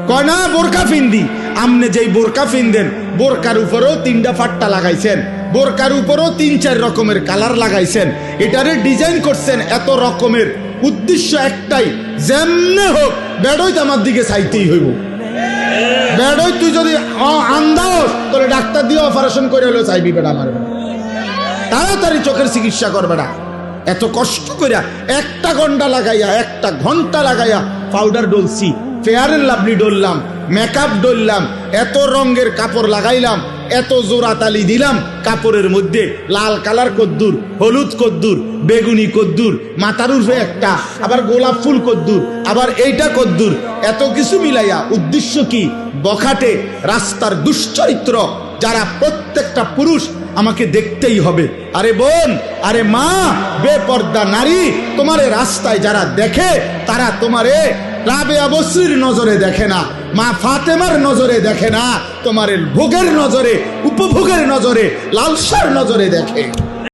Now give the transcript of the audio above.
কয় না বোরকা ফিন্দি। আমনে যেই বোরকা ফিনদেন বোরকার উপরেও 3টা ফাট্টা লাগাইছেন, বোরকার উপরেও 3-4 রকমের কালার লাগাইছেন, এটারে ডিজাইন করছেন এত রকমের। উদ্দেশ্য একটাই, যেমনে হোক বেড়ই তো আমার দিকে চাইতেই হইব। বেড়ই তুই যদি আন্দাও তোরে ডাক্তার দিয়ে অপারেশন করে হলেও চাইবি বেড়া আমার, তাড়াতাড়ি চোখের চিকিৎসা করবে না। এত কষ্ট করিয়া 1 ঘন্টা লাগাইয়া পাউডার ডলছি, ফেয়ার এন্ড লাভলি ডললাম, মেকআপ ডললাম, এত রঙের কাপড় লাগাইলাম, এত জোড়া তালি দিলাম কাপড়ের মধ্যে, লাল কালার কদ্দুর, হলুদ কদ্দুর, বেগুনি কদ্দুর, মাথার উপরে একটা, আবার গোলাপ ফুল কদ্দুর, আবার এইটা কদ্দুর, এত কিছু মিলাইয়া উদ্দেশ্য কি? বখাটে রাস্তার দুশ্চরিত্র যারা প্রত্যেকটা পুরুষ আমাকে দেখতেই হবে। আরে বোন, আরে মা, বেপর্দা নারী, তোমারে রাস্তায় যারা দেখে তারা তোমারে রাবেয়া বসরির নজরে দেখে না, মা ফাতেমার নজরে দেখে না, তোমার ভোগের নজরে, উপভোগের নজরে, লালসার নজরে দেখে।